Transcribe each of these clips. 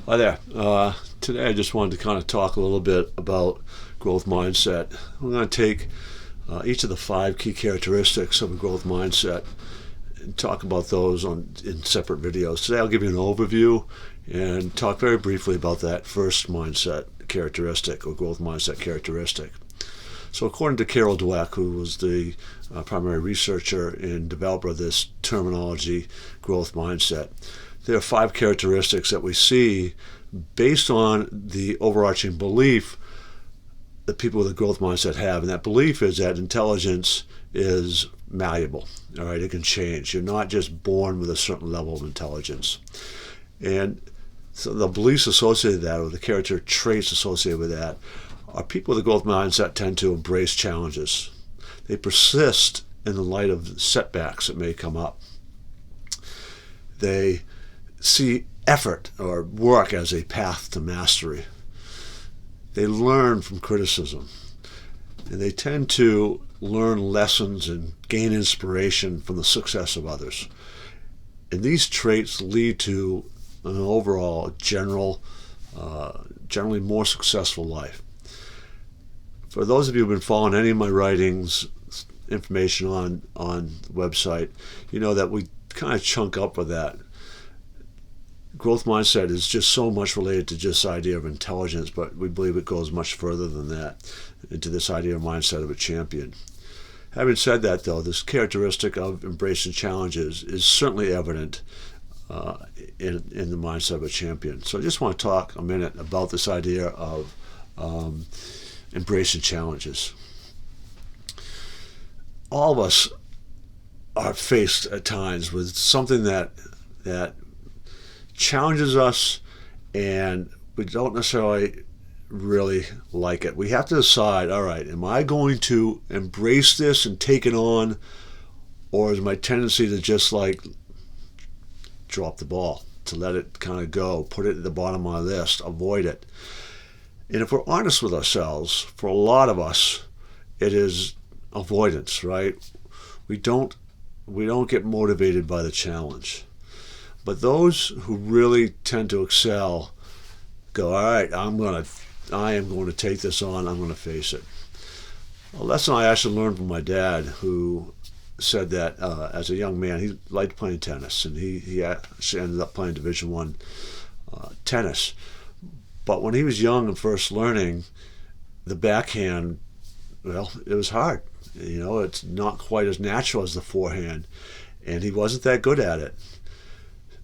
Hi there. Today I just wanted to kind of talk a little bit about growth mindset. We're going to take each of the five key characteristics of a growth mindset and talk about those in separate videos. Today I'll give you an overview and talk very briefly about that first mindset characteristic or growth mindset characteristic. So according to Carol Dweck, who was the primary researcher and developer of this terminology, growth mindset, there are five characteristics that we see based on the overarching belief that people with a growth mindset have. And that belief is that intelligence is malleable. All right, it can change. You're not just born with a certain level of intelligence. And so the beliefs associated with that, or the character traits associated with that, are people with a growth mindset tend to embrace challenges. They persist in the light of setbacks that may come up. They see effort or work as a path to mastery. They learn from criticism. And they tend to learn lessons and gain inspiration from the success of others. And these traits lead to an overall generally more successful life. For those of you who've been following any of my writings, information on the website, you know that we kind of chunk up with that. Growth mindset is just so much related to just the idea of intelligence, but we believe it goes much further than that, into this idea of mindset of a champion. Having said that, though, this characteristic of embracing challenges is certainly evident in the mindset of a champion. So I just want to talk a minute about this idea of embracing challenges. All of us are faced at times with something that challenges us, and we don't necessarily really like it. We have to decide, all right, am I going to embrace this and take it on, or is my tendency to just like drop the ball, to let it kind of go, put it at the bottom of my list, avoid it? And if we're honest with ourselves, for a lot of us, it is avoidance, right? We don't get motivated by the challenge. But those who really tend to excel go, all right, I am going to take this on, I'm going to face it. A lesson I actually learned from my dad, who said that as a young man, he liked playing tennis, and he actually ended up playing Division I tennis. But when he was young and first learning, the backhand, well, it was hard. You know, it's not quite as natural as the forehand, and he wasn't that good at it.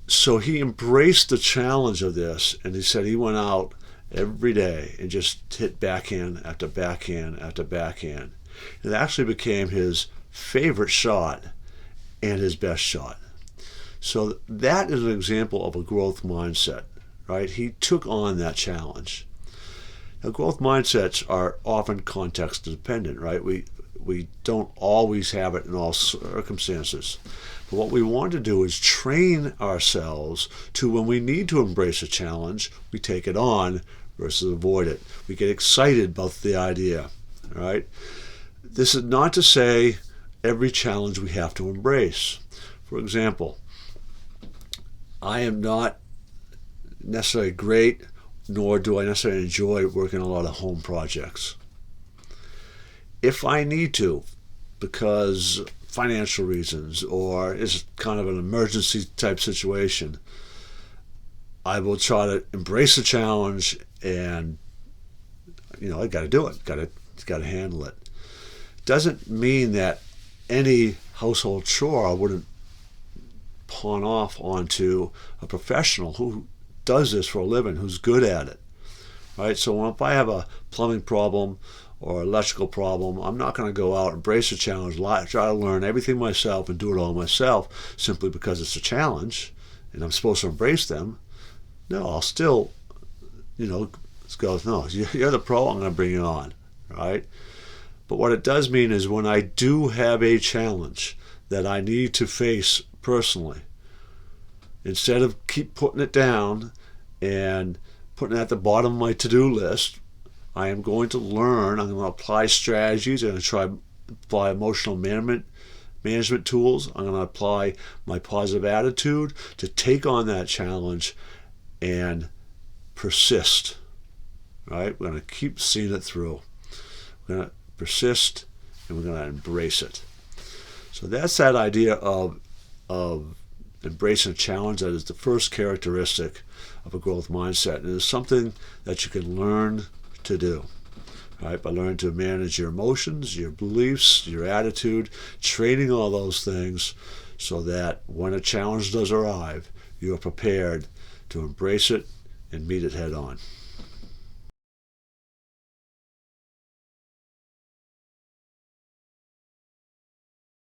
So he embraced the challenge of this, and he said he went out every day and just hit backhand after backhand after backhand. It actually became his favorite shot and his best shot. So that is an example of a growth mindset, right? He took on that challenge. Now, growth mindsets are often context dependent, right? We don't always have it in all circumstances. But what we want to do is train ourselves to, when we need to embrace a challenge, we take it on versus avoid it. We get excited about the idea, right? This is not to say every challenge we have to embrace. For example, I am not necessarily great, nor do I necessarily enjoy working on a lot of home projects. If I need to, because financial reasons, or it's kind of an emergency type situation, I will try to embrace the challenge, and I got to do it. Got to handle it. Doesn't mean that any household chore I wouldn't pawn off onto a professional who does this for a living, who's good at it. Right? So if I have a plumbing problem or electrical problem, I'm not going to go out, embrace the challenge, try to learn everything myself and do it all myself simply because it's a challenge and I'm supposed to embrace them. No, I'll still, go, no, you're the pro, I'm going to bring you on, right? But what it does mean is when I do have a challenge that I need to face personally, instead of keep putting it down and putting it at the bottom of my to-do list, I am going to learn, I'm going to apply strategies, I'm going to apply emotional management tools, I'm going to apply my positive attitude to take on that challenge and persist. Right? We're going to keep seeing it through. We're going to persist, and we're going to embrace it. So that's that idea of embracing a challenge. That is the first characteristic of a growth mindset. And it's something that you can learn to do. Right? By learning to manage your emotions, your beliefs, your attitude, training all those things so that when a challenge does arrive, you are prepared to embrace it and meet it head on.